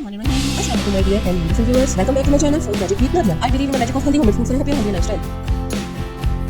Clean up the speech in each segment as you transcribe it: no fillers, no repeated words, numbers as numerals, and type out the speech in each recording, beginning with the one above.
Bismillahirrahmanirrahim. Assalamualaikum my dear and beautiful viewers. Welcome back to my channel Food Magic with Nadia. I believe in the magic of healthy homemade foods and happy healthy lifestyle.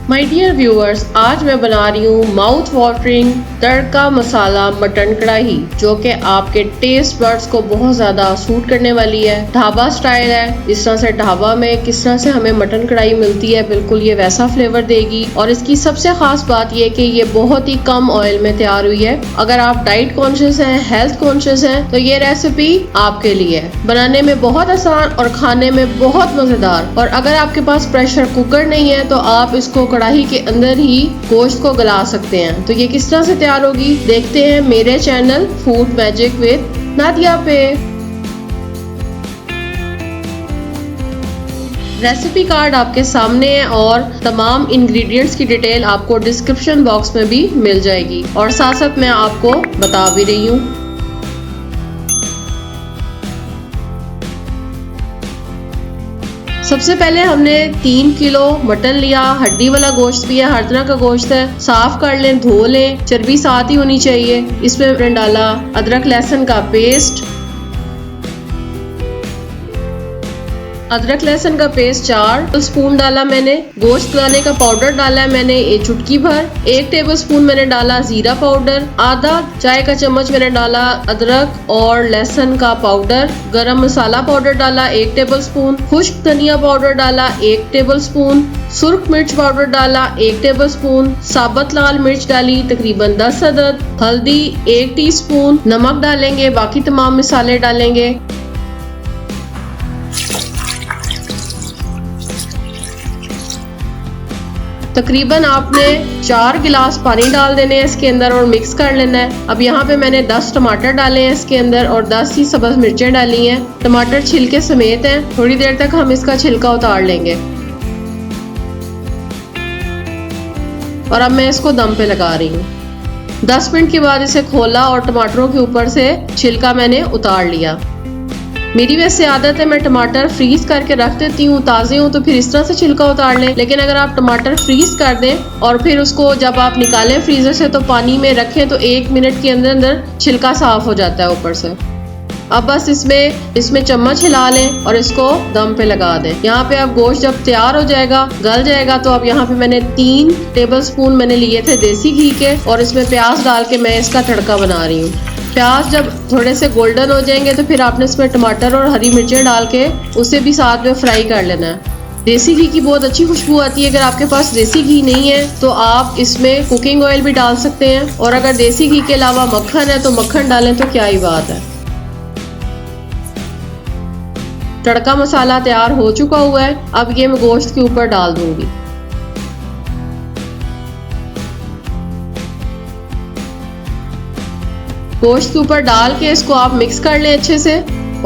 My dear viewers, आज मैं बना रही हूँ mouth watering tadka masala mutton kadai, जो कि आपके taste buds को बहुत ज्यादा सूट करने वाली है। ढाबा स्टाइल है। इस तरह से ढाबा में किस तरह से हमें मटन कढ़ाई मिलती है, बिल्कुल ये वैसा फ्लेवर देगी। और इसकी सबसे खास बात ये कि ये बहुत ही कम ऑयल में तैयार हुई है। अगर आप डाइट कॉन्शियस हैं, हेल्थ कॉन्शियस हैं, तो ये रेसिपी आपके लिए है। बनाने में बहुत आसान और खाने में बहुत मजेदार। और अगर आपके पास प्रेशर कुकर नहीं है तो आप इसको कढ़ाई के अंदर ही गोश्त को गला सकते हैं। तो ये किस तरह से तैयार होगी देखते हैं मेरे channel food magic with Nadia पे। रेसिपी कार्ड आपके सामने है और तमाम इंग्रेडिएंट्स की डिटेल आपको डिस्क्रिप्शन बॉक्स में भी मिल जाएगी। और साथ साथ मैं आपको बता भी रही हूँ। सबसे पहले हमने 3 किलो मटन लिया। हड्डी वाला गोश्त भी है, हर तरह का गोश्त है। साफ कर लें, धो लें, चर्बी साथ ही होनी चाहिए। इसमें मैंने डाला अदरक लहसुन का पेस्ट, अदरक लहसुन का पेस्ट 4 स्पून डाला मैंने। गोश्त गलाने का पाउडर डाला है मैंने एक चुटकी भर। 1 टेबलस्पून मैंने डाला जीरा पाउडर। आधा चाय का चम्मच मैंने डाला अदरक और लहसुन का पाउडर। गरम मसाला पाउडर डाला 1 टेबलस्पून। खुश्क धनिया पाउडर डाला 1 टेबलस्पून। सुर्ख मिर्च पाउडर डाला 1 टेबलस्पून। साबुत लाल मिर्च डाली तकरीबन 10 अदद। हल्दी 1 टीस्पून। नमक डालेंगे, बाकी तमाम मसाले डालेंगे। तकरीबन आपने 4 गिलास पानी डाल देने हैं इसके अंदर और मिक्स कर लेना है। अब यहाँ पे मैंने 10 टमाटर डाले हैं इसके अंदर और 10 ही सब्ज मिर्चें डाली हैं। टमाटर छिलके समेत हैं। थोड़ी देर तक हम इसका छिलका उतार लेंगे। और अब मैं इसको दम पे लगा रही हूँ। 10 मिनट के बाद इसे खोला और टमाटरों के ऊपर से छिलका मैंने उतार लिया। मेरी वैसे आदत है मैं टमाटर फ्रीज करके रख देती हूँ, ताज़े हो तो फिर इस तरह से छिलका उतार लें। लेकिन अगर आप टमाटर फ्रीज कर दें और फिर उसको जब आप निकालें फ्रीजर से तो पानी में रखें तो 1 मिनट के अंदर अंदर छिलका साफ हो जाता है ऊपर से। अब बस इसमें चम्मच हिला लें और इसको दम पे लगा दें। यहाँ पे अब गोश्त जब तैयार हो जाएगा, गल जाएगा, तो अब यहाँ पे मैंने 3 टेबलस्पून मैंने लिए थे देसी घी के और इसमें प्याज डाल के मैं इसका तड़का बना रही हूँ। प्याज जब थोड़े से गोल्डन हो जाएंगे तो फिर आपने इसमें टमाटर और हरी मिर्चें डाल के उसे भी साथ में फ्राई कर लेना है। देसी घी की बहुत अच्छी खुशबू आती है। अगर आपके पास देसी घी नहीं है तो आप इसमें कुकिंग ऑयल भी डाल सकते हैं। और अगर देसी घी के अलावा मक्खन है तो मक्खन डालें तो क्या ही बात है। तड़का मसाला तैयार हो चुका हुआ है। अब ये मैं गोश्त के ऊपर डाल दूंगी। गोश्त के ऊपर डाल के इसको आप मिक्स कर लें अच्छे से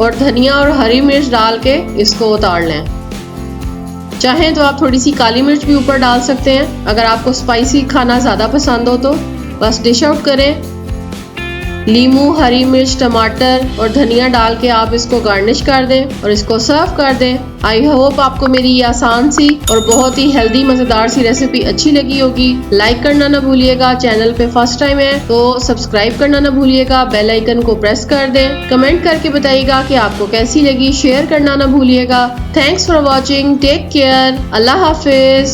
और धनिया और हरी मिर्च डाल के इसको उतार लें। चाहें तो आप थोड़ी सी काली मिर्च भी ऊपर डाल सकते हैं अगर आपको स्पाइसी खाना ज़्यादा पसंद हो तो। बस डिश आउट करें। नींबू, हरी मिर्च, टमाटर और धनिया डाल के आप इसको गार्निश कर दें और इसको सर्व कर दें। आई होप आपको मेरी ये आसान सी और बहुत ही हेल्दी मज़ेदार सी रेसिपी अच्छी लगी होगी। लाइक करना ना भूलिएगा। चैनल पे फर्स्ट टाइम है तो सब्सक्राइब करना ना भूलिएगा। बेल आइकन को प्रेस कर दें। कमेंट करके बताइएगा कि आपको कैसी लगी। शेयर करना ना भूलिएगा। Thanks for watching. Take care. अल्लाह हाफिज।